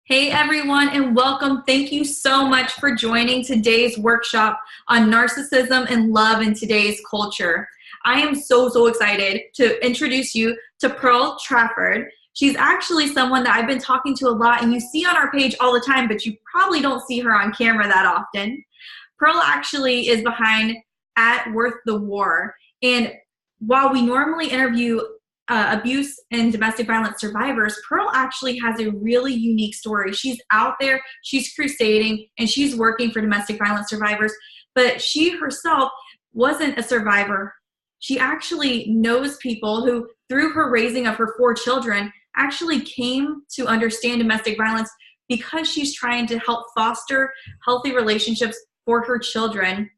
Hey everyone, and welcome. Thank you so much for joining today's workshop on narcissism and love in today's culture. I am so excited to introduce you to Pearl Trafford. She's actually someone that I've been talking to a lot and you see on our page all the time, but you probably don't see her on camera that often. Pearl actually is behind at Worth the War. And while we normally interview abuse and domestic violence survivors, Pearl actually has a really unique story. She's out there, she's crusading, and she's working for domestic violence survivors, but she herself wasn't a survivor. She actually knows people who, through her raising of her 4 children, actually came to understand domestic violence because she's trying to help foster healthy relationships for her children.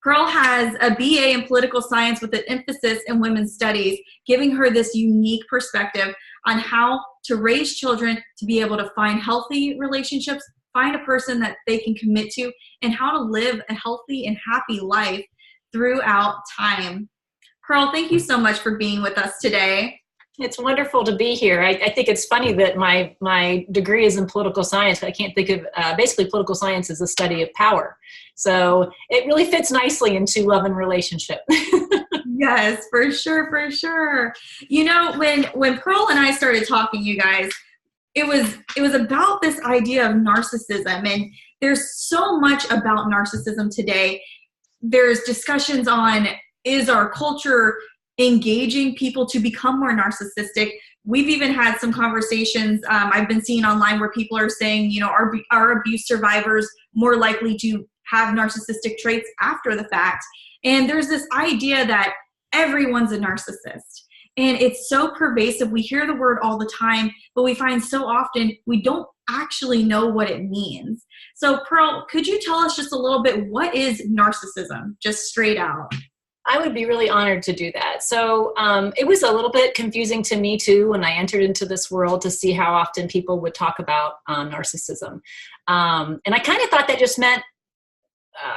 Pearl has a BA in political science with an emphasis in women's studies, giving her this unique perspective on how to raise children to be able to find healthy relationships, find a person that they can commit to, and how to live a healthy and happy life throughout time. Pearl, thank you so much for being with us today. It's wonderful to be here. I think it's funny that my degree is in political science. I can't think of, basically political science is the study of power. So it really fits nicely into love and relationship. Yes, for sure. You know, when Pearl and I started talking, you guys, it was about this idea of narcissism, and there's so much about narcissism today. There's discussions on, is our culture engaging people to become more narcissistic? We've even had some conversations I've been seeing online where people are saying, you know, are abuse survivors more likely to have narcissistic traits after the fact? And there's this idea that everyone's a narcissist. And it's so pervasive. We hear the word all the time, but we find so often we don't actually know what it means. So Pearl, could you tell us just a little bit, what is narcissism, just straight out? I would be really honored to do that. So it was a little bit confusing to me too when I entered into this world to see how often people would talk about narcissism. And I kind of thought that just meant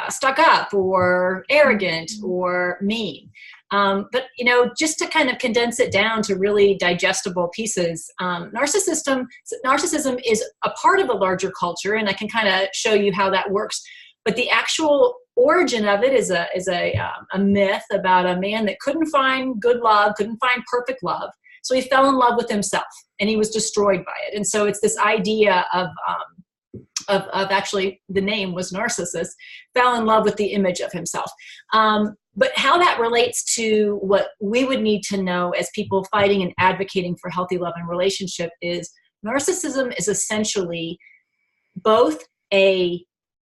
stuck up or arrogant or mean. But, you know, just to kind of condense it down to really digestible pieces, narcissism is a part of a larger culture, and I can kind of show you how that works. But the actual origin of it is a myth about a man that couldn't find good love, couldn't find perfect love. So he fell in love with himself and he was destroyed by it. And so it's this idea of actually the name was narcissist, fell in love with the image of himself. But how that relates to what we would need to know as people fighting and advocating for healthy love and relationship is narcissism is essentially both a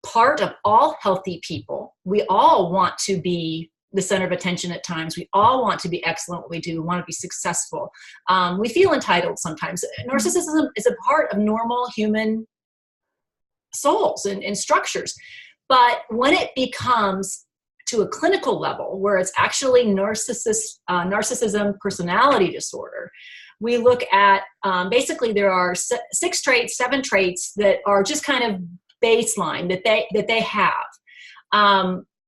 part of all healthy people. We all want to be the center of attention at times. We all want to be excellent at what we do. We want to be successful. We feel entitled sometimes. Narcissism is a part of normal human souls and structures. But when it becomes to a clinical level, where it's actually narcissism personality disorder, we look at, basically there are 7 traits that are just kind of baseline that they have.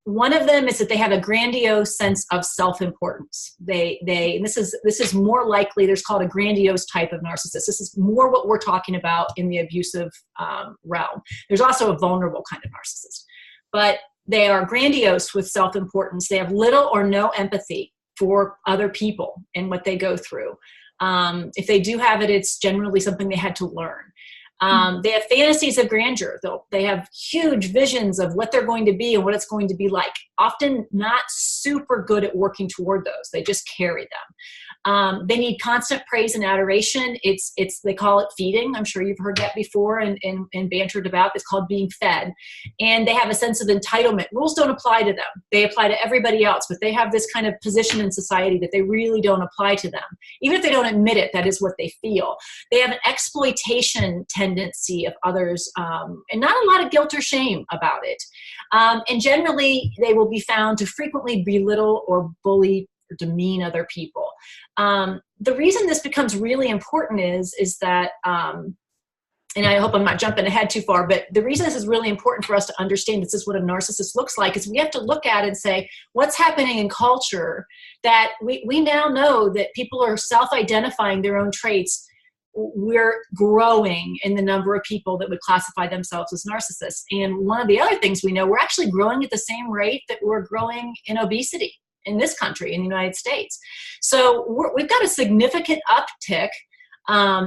One of them is that they have a grandiose sense of self-importance. And this is more likely, there's called a grandiose type of narcissist. This is more what we're talking about in the abusive realm. There's also a vulnerable kind of narcissist, but they are grandiose with self-importance. They have little or no empathy for other people and what they go through. If they do have it, it's generally something they had to learn. They have fantasies of grandeur, though. They have huge visions of what they're going to be and what it's going to be like. Often not super good at working toward those. They just carry them. They need constant praise and adoration. They call it feeding. I'm sure you've heard that before and bantered about. It's called being fed. And they have a sense of entitlement. Rules don't apply to them. They apply to everybody else, but they have this kind of position in society that they really don't apply to them. Even if they don't admit it, that is what they feel. They have an exploitation tendency of others, and not a lot of guilt or shame about it. And generally, they will be found to frequently belittle or bully or demean other people. The reason this becomes really important is that, and I hope I'm not jumping ahead too far, but the reason this is really important for us to understand this is what a narcissist looks like is we have to look at it and say, what's happening in culture that we now know that people are self-identifying their own traits we're growing in the number of people that would classify themselves as narcissists. And one of the other things we know, we're actually growing at the same rate that we're growing in obesity in this country, in the United States. So we've got a significant uptick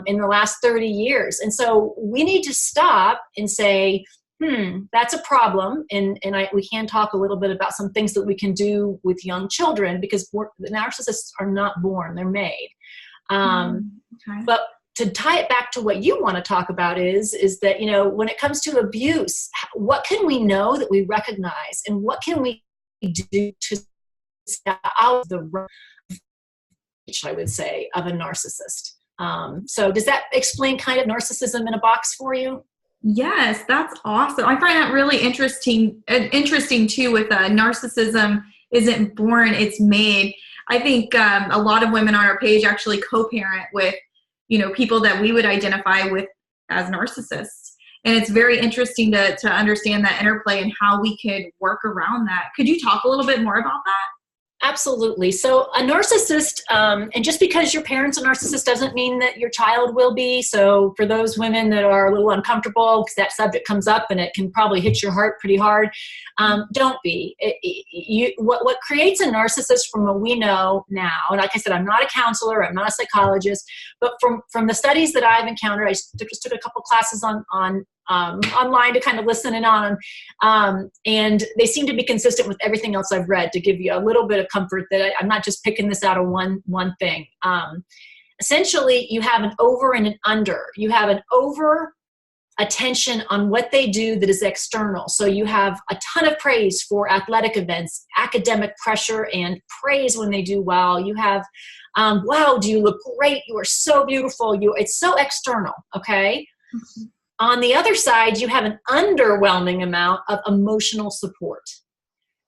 in the last 30 years. And so we need to stop and say, that's a problem. And we can talk a little bit about some things that we can do with young children, because the narcissists are not born, they're made. Okay. But to tie it back to what you want to talk about is that, when it comes to abuse, what can we know that we recognize, and what can we do to step out of the range, I would say, of a narcissist? So does that explain kind of narcissism in a box for you? Yes, that's awesome. I find that really interesting too, with narcissism isn't born, it's made. I think a lot of women on our page actually co-parent with, people that we would identify with as narcissists. And it's very interesting to understand that interplay and how we could work around that. Could you talk a little bit more about that? Absolutely. So a narcissist, and just because your parent's a narcissist doesn't mean that your child will be. So for those women that are a little uncomfortable because that subject comes up and it can probably hit your heart pretty hard, don't be. What creates a narcissist, from what we know now, and like I said, I'm not a counselor, I'm not a psychologist, but from the studies that I've encountered, I just took a couple classes online to kind of listen in on them. And they seem to be consistent with everything else I've read, to give you a little bit of comfort that I'm not just picking this out of one thing. Essentially, you have an over and an under. You have an over attention on what they do that is external. So you have a ton of praise for athletic events, academic pressure, and praise when they do well. You have, wow, do you look great? You are so beautiful. It's so external, okay? Mm-hmm. On the other side, you have an underwhelming amount of emotional support.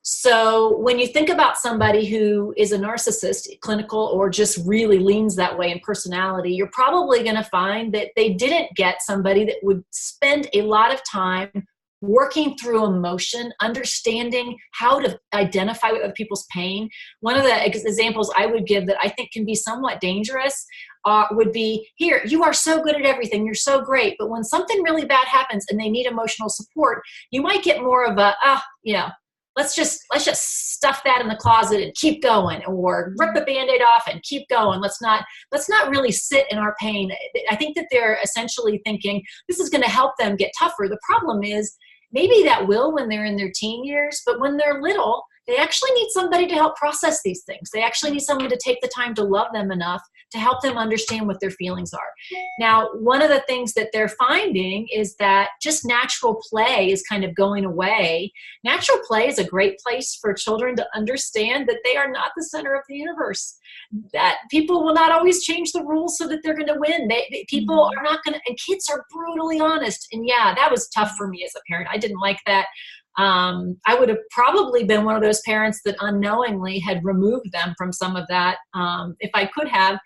So when you think about somebody who is a narcissist, clinical, or just really leans that way in personality, you're probably going to find that they didn't get somebody that would spend a lot of time working through emotion, understanding how to identify with other people's pain. One of the examples I would give that I think can be somewhat dangerous would be, here, you are so good at everything, you're so great, but when something really bad happens and they need emotional support, you might get more of a, let's just stuff that in the closet and keep going, or rip the Band-Aid off and keep going. Let's not really sit in our pain. I think that they're essentially thinking this is going to help them get tougher. The problem is, maybe that will when they're in their teen years, but when they're little, they actually need somebody to help process these things. They actually need someone to take the time to love them enough to help them understand what their feelings are. Now, one of the things that they're finding is that just natural play is kind of going away. Natural play is a great place for children to understand that they are not the center of the universe, that people will not always change the rules so that they're going to win. People are not going to, and kids are brutally honest. And yeah, that was tough for me as a parent. I didn't like that. I would have probably been one of those parents that unknowingly had removed them from some of that, if I could have.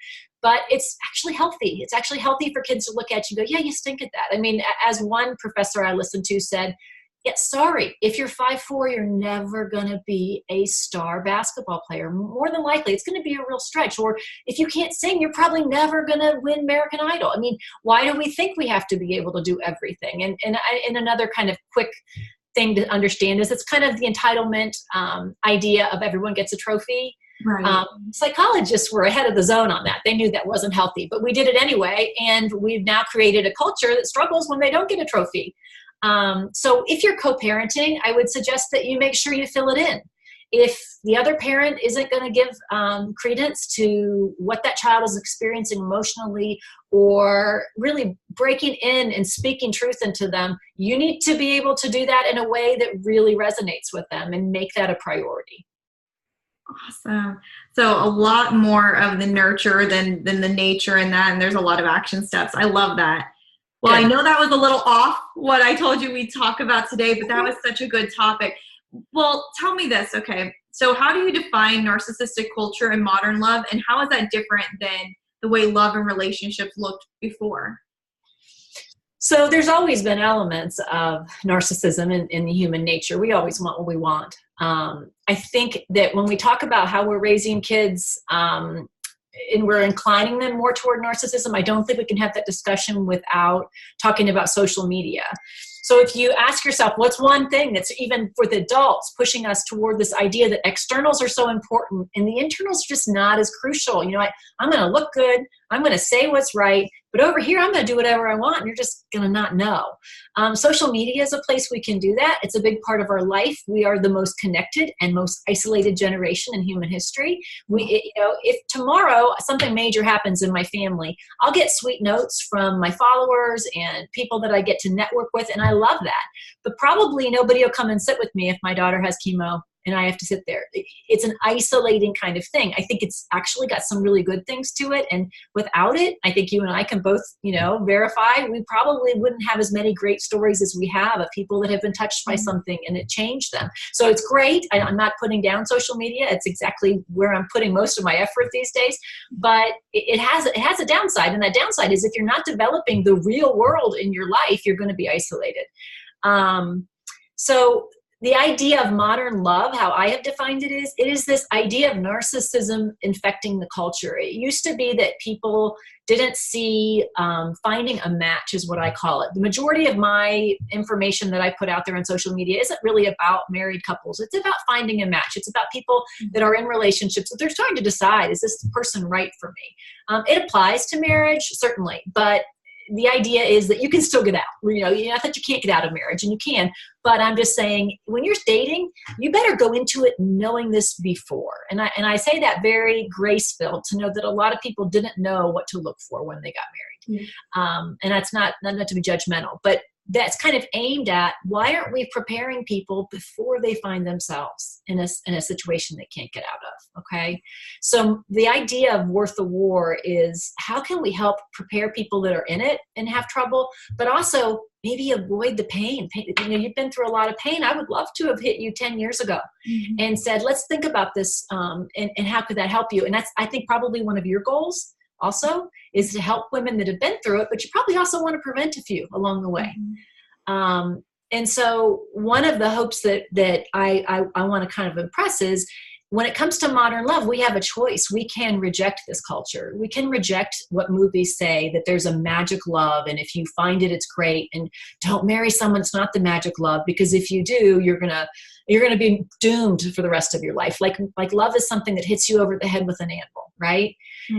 But it's actually healthy. It's actually healthy for kids to look at you and go, yeah, you stink at that. I mean, as one professor I listened to said, yeah, sorry, if you're 5'4", you're never going to be a star basketball player. More than likely, it's going to be a real stretch. Or if you can't sing, you're probably never going to win American Idol. I mean, why do we think we have to be able to do everything? And another kind of quick thing to understand is it's kind of the entitlement idea of everyone gets a trophy. Right. Psychologists were ahead of the zone on that. They knew that wasn't healthy, but we did it anyway. And we've now created a culture that struggles when they don't get a trophy. So if you're co-parenting, I would suggest that you make sure you fill it in. If the other parent isn't going to give credence to what that child is experiencing emotionally, or really breaking in and speaking truth into them, you need to be able to do that in a way that really resonates with them and make that a priority. Awesome. So a lot more of the nurture than the nature in that, and there's a lot of action steps. I love that. Well, good. I know that was a little off what I told you we'd talk about today, but that was such a good topic. Well, tell me this, okay? So how do you define narcissistic culture in modern love, and how is that different than the way love and relationships looked before? So there's always been elements of narcissism in the human nature. We always want what we want. I think that when we talk about how we're raising kids, we're inclining them more toward narcissism, I don't think we can have that discussion without talking about social media. So if you ask yourself, what's one thing that's, even for the adults, pushing us toward this idea that externals are so important and the internals are just not as crucial? You know, I'm going to look good, I'm going to say what's right, but over here I'm going to do whatever I want, and you're just going to not know. Social media is a place we can do that. It's a big part of our life. We are the most connected and most isolated generation in human history. If tomorrow something major happens in my family, I'll get sweet notes from my followers and people that I get to network with, and I love that. But probably nobody will come and sit with me if my daughter has chemo and I have to sit there. It's an isolating kind of thing. I think it's actually got some really good things to it. And without it, I think you and I can both, verify, we probably wouldn't have as many great stories as we have of people that have been touched by something and it changed them. So it's great. I'm not putting down social media. It's exactly where I'm putting most of my effort these days. But it has a downside. And that downside is if you're not developing the real world in your life, you're going to be isolated. So the idea of modern love, how I have defined it is this idea of narcissism infecting the culture. It used to be that people didn't see finding a match, is what I call it. The majority of my information that I put out there on social media isn't really about married couples. It's about finding a match. It's about people that are in relationships that they're trying to decide, is this person right for me? It applies to marriage, certainly, but the idea is that you can still get out. Not that you can't get out of marriage, and you can, but I'm just saying, when you're dating, you better go into it knowing this before. And I say that very grace-filled, to know that a lot of people didn't know what to look for when they got married. And that's not to be judgmental, but that's kind of aimed at, why aren't we preparing people before they find themselves in a situation they can't get out of? Okay. So the idea of Worth the War is, how can we help prepare people that are in it and have trouble, but also maybe avoid the pain. You've been through a lot of pain. I would love to have hit you 10 years ago and said, let's think about this. And how could that help you? And that's, I think, probably one of your goals also, is to help women that have been through it, but you probably also want to prevent a few along the way. And so one of the hopes that I want to kind of impress is, when it comes to modern love, we have a choice. We can reject this culture. We can reject what movies say, that there's a magic love, and if you find it, it's great. And don't marry someone that's not the magic love, because if you do, you're gonna be doomed for the rest of your life. Like love is something that hits you over the head with an anvil, right?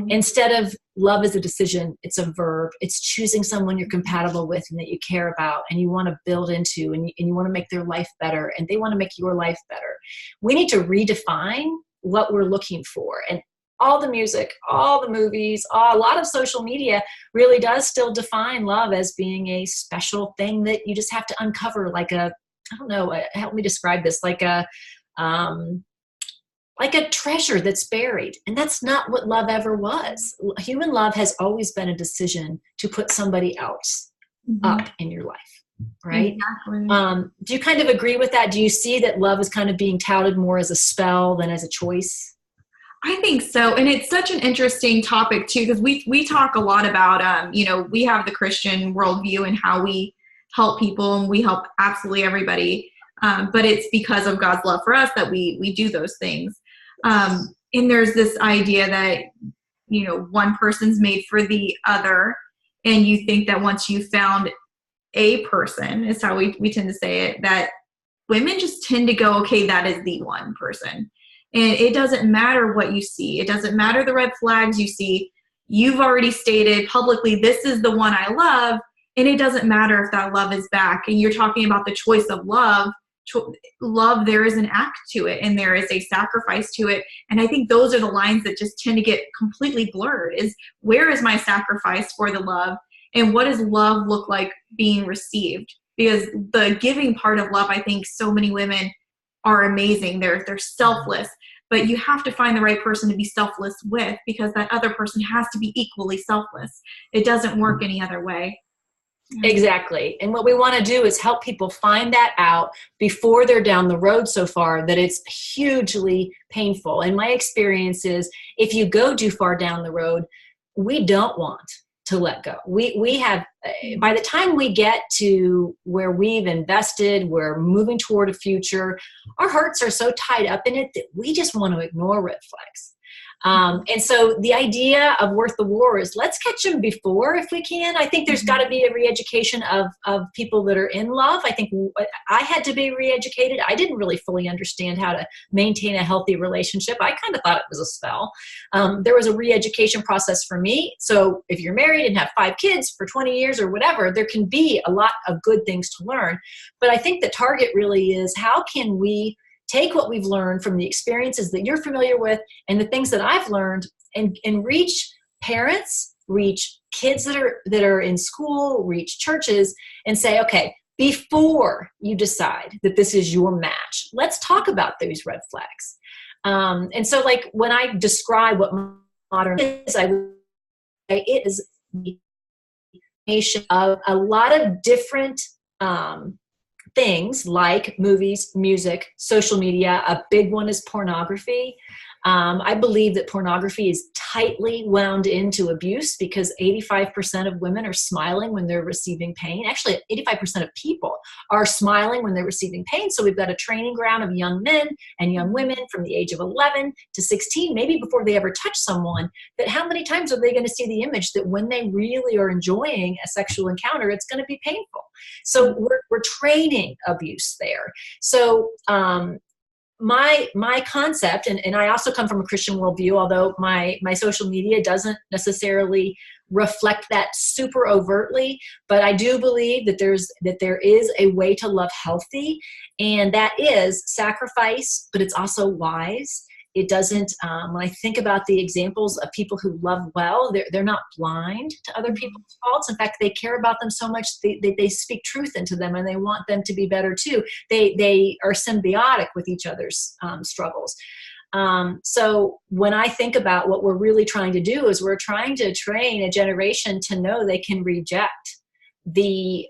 Instead of love is a decision, it's a verb. It's choosing someone you're compatible with and that you care about and you want to build into, and you want to make their life better, and they want to make your life better. We need to redefine what we're looking for. And all the music, all the movies, a lot of social media really does still define love as being a special thing that you just have to uncover, like I don't know, help me describe this, like a treasure that's buried. And that's not what love ever was. Human love has always been a decision to put somebody else up in your life, right? Exactly. Do you kind of agree with that? Do you see that love is kind of being touted more as a spell than as a choice? I think so. And it's such an interesting topic too, because we talk a lot about, we have the Christian worldview and how we help people, and we help absolutely everybody. But it's because of God's love for us that we do those things. And there's this idea that, one person's made for the other, and you think that once you found a person, is how we tend to say it, that women just tend to go, okay, that is the one person. And it doesn't matter what you see. It doesn't matter the red flags you see. You've already stated publicly, this is the one I love. And it doesn't matter if that love is back. And you're talking about the choice of love. Love, there is an act to it, and there is a sacrifice to it. And I think those are the lines that just tend to get completely blurred, is where is my sacrifice for the love, and what does love look like being received? Because the giving part of love, I think so many women are amazing. They're selfless, but you have to find the right person to be selfless with, because that other person has to be equally selfless. It doesn't work any other way. Exactly. And what we want to do is help people find that out before they're down the road so far that it's hugely painful. And my experience is, if you go too far down the road, we don't want to let go. We have, by the time we get to where we've invested, we're moving toward a future, our hearts are so tied up in it that we just want to ignore red flags. And so the idea of Worth the War is let's catch them before if we can. I think there's got to be a re-education of people that are in love. I think I had to be re-educated. I didn't really fully understand how to maintain a healthy relationship. I kind of thought it was a spell. There was a re-education process for me. So if you're married and have 5 kids for 20 years or whatever, there can be a lot of good things to learn. But I think the target really is how can we take what we've learned from the experiences that you're familiar with and the things that I've learned and reach parents, reach kids that are in school, reach churches and say, okay, before you decide that this is your match, let's talk about those red flags. And so like when I describe what modern is, it is the nation of a lot of different things like movies, music, social media. A big one is pornography. I believe that pornography is tightly wound into abuse because 85% of women are smiling when they're receiving pain. Actually, 85% of people are smiling when they're receiving pain. So we've got a training ground of young men and young women from the age of 11 to 16, maybe before they ever touch someone, that how many times are they going to see the image that when they really are enjoying a sexual encounter, it's going to be painful. So we're training abuse there. So, my concept, and I also come from a Christian worldview, although my social media doesn't necessarily reflect that super overtly, but I do believe that there is a way to love healthy, and that is sacrifice, but it's also wise. It doesn't, when I think about the examples of people who love well, they're not blind to other people's faults. In fact, they care about them so much, they speak truth into them and they want them to be better too. They are symbiotic with each other's struggles. So when I think about what we're really trying to do is we're trying to train a generation to know they can reject the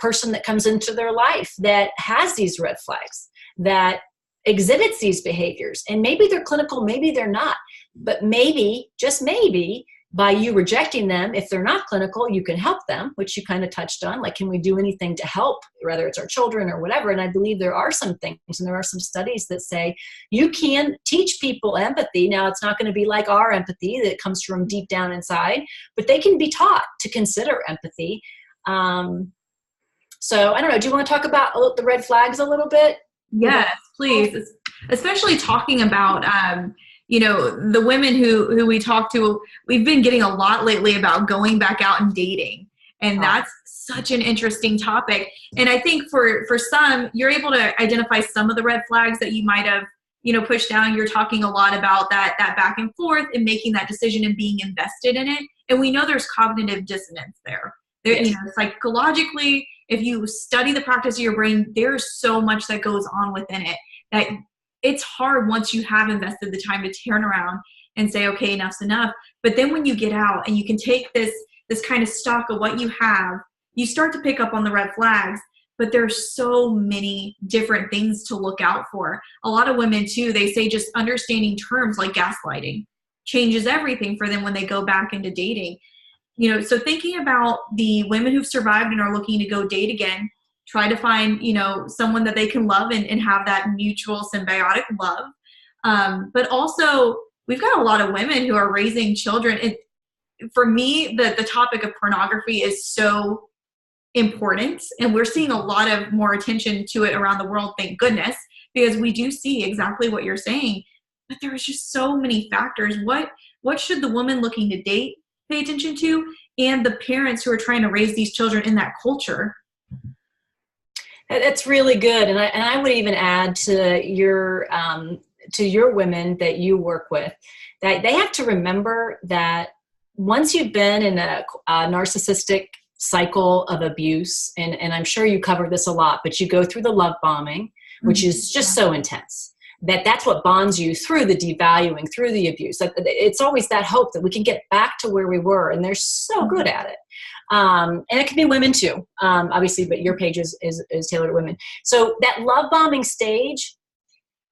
person that comes into their life that has these red flags, that exhibits these behaviors. And maybe they're clinical, maybe they're not. But maybe, just maybe, by you rejecting them, if they're not clinical, you can help them, which you kind of touched on. Like, can we do anything to help, whether it's our children or whatever? And I believe there are some things, and there are some studies that say you can teach people empathy. Now, it's not going to be like our empathy that comes from deep down inside, but they can be taught to consider empathy. So I don't know. Do you want to talk about the red flags a little bit? Yes, please. Especially talking about, the women who we talk to, we've been getting a lot lately about going back out and dating. And that's such an interesting topic. And I think for some, you're able to identify some of the red flags that you might have, pushed down. You're talking a lot about that back and forth and making that decision and being invested in it. And we know there's cognitive dissonance there. Yes. Psychologically, if you study the practice of your brain, there's so much that goes on within it that it's hard once you have invested the time to turn around and say, okay, enough's enough. But then when you get out and you can take this kind of stock of what you have, you start to pick up on the red flags, but there's so many different things to look out for. A lot of women too, they say just understanding terms like gaslighting changes everything for them when they go back into dating. So thinking about the women who've survived and are looking to go date again, try to find, someone that they can love and have that mutual symbiotic love. But also we've got a lot of women who are raising children. For me, the topic of pornography is so important, and we're seeing a lot of more attention to it around the world, thank goodness, because we do see exactly what you're saying. But there's just so many factors. What should the woman looking to date pay attention to, and the parents who are trying to raise these children in that culture? That's really good. And I would even add to your women that you work with, that they have to remember that once you've been in a narcissistic cycle of abuse, and I'm sure you cover this a lot, but you go through the love bombing, which is just so intense. That's what bonds you through the devaluing, through the abuse. It's always that hope that we can get back to where we were, and they're so good at it. And it can be women too, obviously, but your page is tailored to women. So that love bombing stage,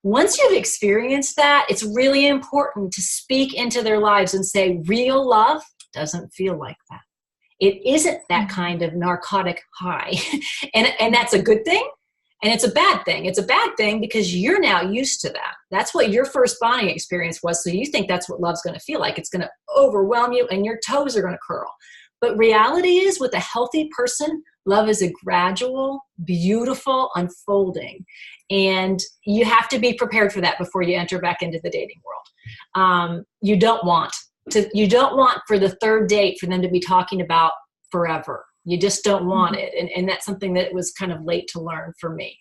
once you've experienced that, it's really important to speak into their lives and say, real love doesn't feel like that. It isn't that kind of narcotic high. And that's a good thing. And it's a bad thing. It's a bad thing because you're now used to that. That's what your first bonding experience was. So you think that's what love's going to feel like. It's going to overwhelm you and your toes are going to curl. But reality is, with a healthy person, love is a gradual, beautiful unfolding. And you have to be prepared for that before you enter back into the dating world. You don't want for the third date for them to be talking about forever. You just don't want it. And that's something that was kind of late to learn for me.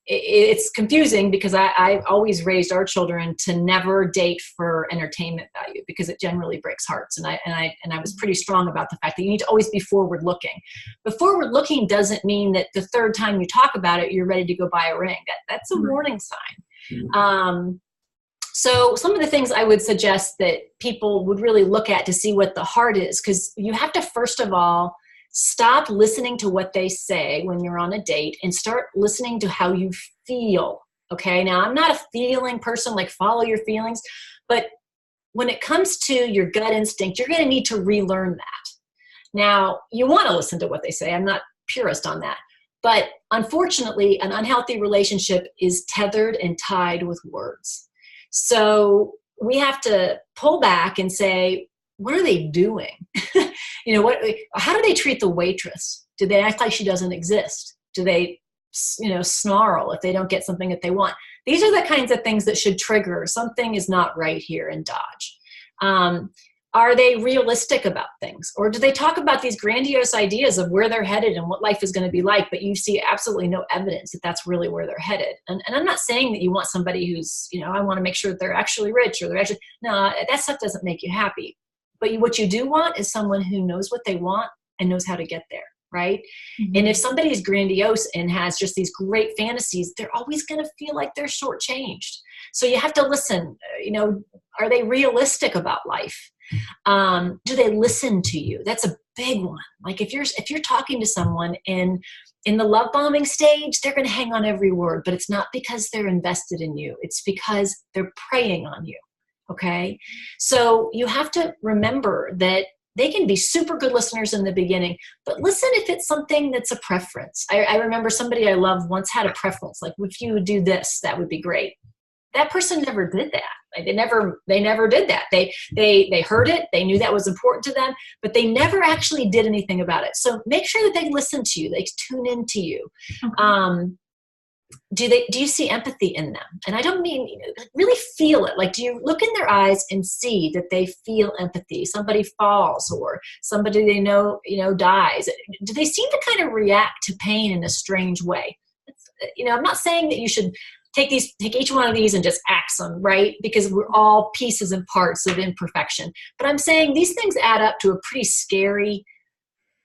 It's confusing because I always raised our children to never date for entertainment value because it generally breaks hearts. And I was pretty strong about the fact that you need to always be forward looking. But forward looking doesn't mean that the third time you talk about it, you're ready to go buy a ring. That's a warning sign. So some of the things I would suggest that people would really look at to see what the heart is, because you have to, first of all, stop listening to what they say when you're on a date and start listening to how you feel. Okay. Now, I'm not a feeling person, like follow your feelings, but when it comes to your gut instinct, you're going to need to relearn that. Now, you want to listen to what they say. I'm not purist on that. But unfortunately, an unhealthy relationship is tethered and tied with words. So we have to pull back and say, what are they doing? How do they treat the waitress? Do they act like she doesn't exist? Do they, snarl if they don't get something that they want? These are the kinds of things that should trigger something is not right here and dodge. Are they realistic about things? Or do they talk about these grandiose ideas of where they're headed and what life is going to be like, but you see absolutely no evidence that that's really where they're headed? And I'm not saying that you want somebody who's, I want to make sure that they're actually rich or no, that stuff doesn't make you happy. But what you do want is someone who knows what they want and knows how to get there, right? Mm-hmm. And if somebody is grandiose and has just these great fantasies, they're always going to feel like they're shortchanged. So you have to listen, are they realistic about life? Do they listen to you? That's a big one. Like if you're talking to someone and in the love bombing stage, they're going to hang on every word, but it's not because they're invested in you. It's because they're preying on you. Okay. So you have to remember that they can be super good listeners in the beginning, but listen if it's something that's a preference. I remember somebody I loved once had a preference. Like, if you would do this, that would be great. That person never did that. They never did that. They heard it. They knew that was important to them, but they never actually did anything about it. So make sure that they listen to you. They tune into you. Okay. Do you see empathy in them? And I don't mean really feel it. Like, do you look in their eyes and see that they feel empathy? Somebody falls or somebody they know dies. Do they seem to kind of react to pain in a strange way? I'm not saying that you should take each one of these and just axe them, right? Because we're all pieces and parts of imperfection. But I'm saying these things add up to a pretty scary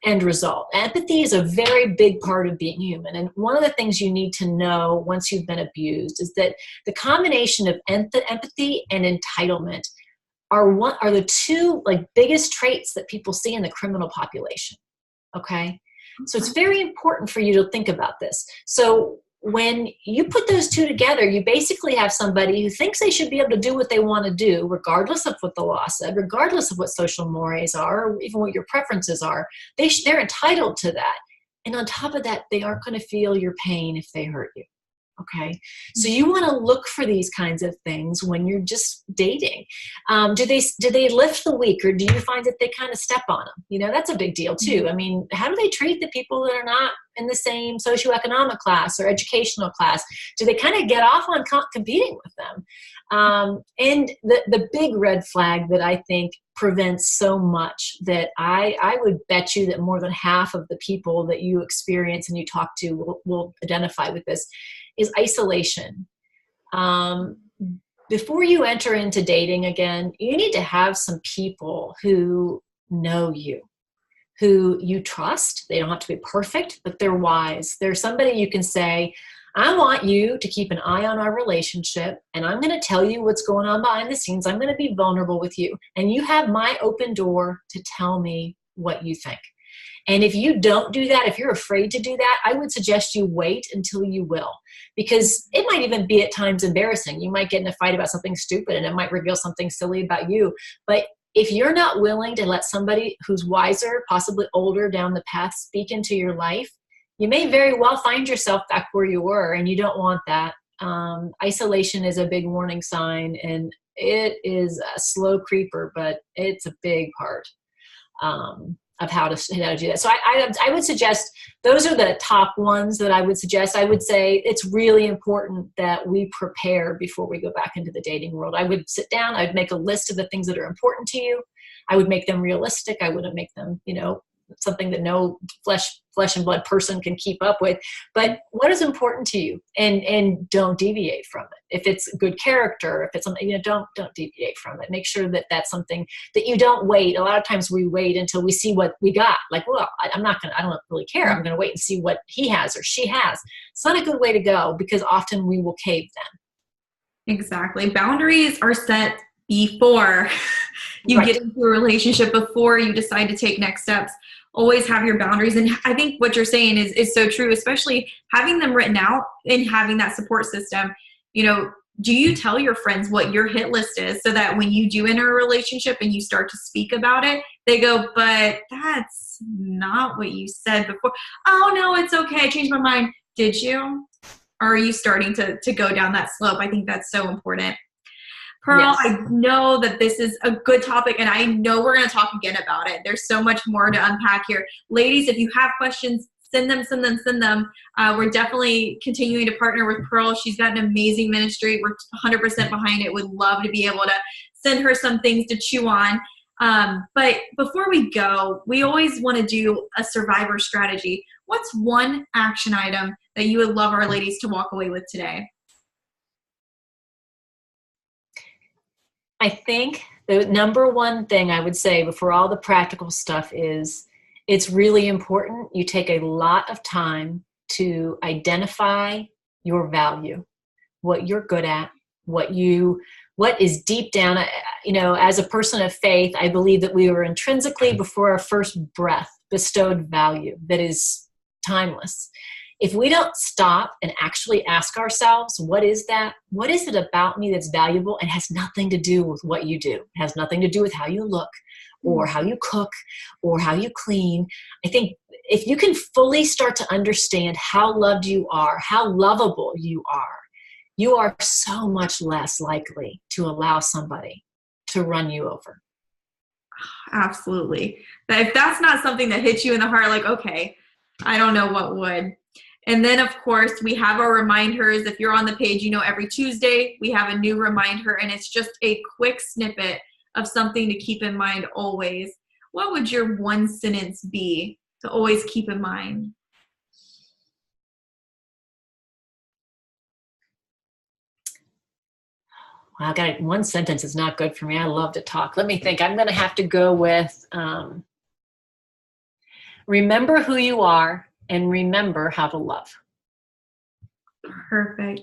end result. Empathy is a very big part of being human. And one of the things you need to know once you've been abused is that the combination of empathy and entitlement are the two biggest traits that people see in the criminal population. Okay? So it's very important for you to think about this. So when you put those two together, you basically have somebody who thinks they should be able to do what they want to do, regardless of what the law said, regardless of what social mores are, or even what your preferences are. They're entitled to that. And on top of that, they aren't going to feel your pain if they hurt you. Okay. So you want to look for these kinds of things when you're just dating. Do they lift the weak, or do you find that they kind of step on them? That's a big deal too. I mean, how do they treat the people that are not in the same socioeconomic class or educational class? Do they kind of get off on competing with them? And the big red flag that I think prevents so much, that I would bet you that more than half of the people that you experience and you talk to will identify with this, is isolation. Before you enter into dating again, you need to have some people who know you, who you trust. They don't have to be perfect, but they're wise. They're somebody you can say, I want you to keep an eye on our relationship, and I'm going to tell you what's going on behind the scenes. I'm going to be vulnerable with you, and you have my open door to tell me what you think. And if you don't do that, if you're afraid to do that, I would suggest you wait until you will, because it might even be at times embarrassing. You might get in a fight about something stupid and it might reveal something silly about you. But if you're not willing to let somebody who's wiser, possibly older down the path, speak into your life, you may very well find yourself back where you were, and you don't want that. Isolation is a big warning sign, and it is a slow creeper, but it's a big part of how to do that. So I would suggest those are the top ones that I would suggest. I would say it's really important that we prepare before we go back into the dating world. I would sit down, I'd make a list of the things that are important to you. I would make them realistic. I wouldn't make them, something that no flesh and blood person can keep up with. But what is important to you, and don't deviate from it. If it's good character, if it's something, don't deviate from it. Make sure that that's something that you don't wait. A lot of times we wait until we see what we got. Like, well, I don't really care. I'm going to wait and see what he has or she has. It's not a good way to go, because often we will cave then. Exactly. Boundaries are set before you get into a relationship, before you decide to take next steps. Always have your boundaries. And I think what you're saying is so true, especially having them written out and having that support system. Do you tell your friends what your hit list is, so that when you do enter a relationship and you start to speak about it, they go, but that's not what you said before. Oh no, it's okay, I changed my mind. Did you? Or are you starting to go down that slope? I think that's so important. Pearl, yes. I know that this is a good topic, and I know we're going to talk again about it. There's so much more to unpack here. Ladies, if you have questions, send them. We're definitely continuing to partner with Pearl. She's got an amazing ministry. We're 100% behind it. Would love to be able to send her some things to chew on. But before we go, we always want to do a survivor strategy. What's one action item that you would love our ladies to walk away with today? I think the number one thing I would say before all the practical stuff is, it's really important you take a lot of time to identify your value, what you're good at, what is deep down. As a person of faith, I believe that we were intrinsically, before our first breath, bestowed value that is timeless. If we don't stop and actually ask ourselves, what is that? What is it about me that's valuable, and has nothing to do with what you do? It has nothing to do with how you look or how you cook or how you clean. I think if you can fully start to understand how loved you are, how lovable you are so much less likely to allow somebody to run you over. Absolutely. But if that's not something that hits you in the heart, like, okay, I don't know what would. And then, of course, we have our reminders. If you're on the page, every Tuesday we have a new reminder, and it's just a quick snippet of something to keep in mind always. What would your one sentence be to always keep in mind? Well, one sentence is not good for me. I love to talk. Let me think. I'm going to have to go with remember who you are, and remember how to love. Perfect.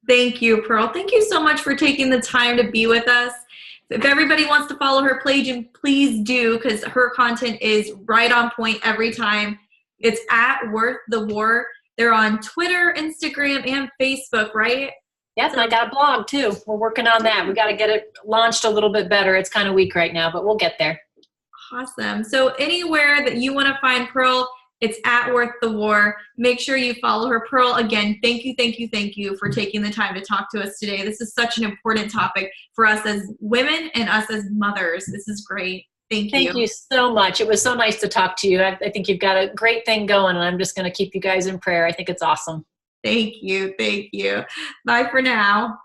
Thank you, Pearl. Thank you so much for taking the time to be with us. If everybody wants to follow her page, and please do, because her content is right on point every time. It's at Worth the War. They're on Twitter, Instagram, and Facebook, right? Yes, and I got a blog too. We're working on that. We got to get it launched a little bit better. It's kind of weak right now, but we'll get there. Awesome. So anywhere that you want to find Pearl, it's at Worth the War. Make sure you follow her. Pearl, again, thank you for taking the time to talk to us today. This is such an important topic for us as women and us as mothers. This is great. Thank you. Thank you so much. It was so nice to talk to you. I think you've got a great thing going, and I'm just going to keep you guys in prayer. I think it's awesome. Thank you. Bye for now.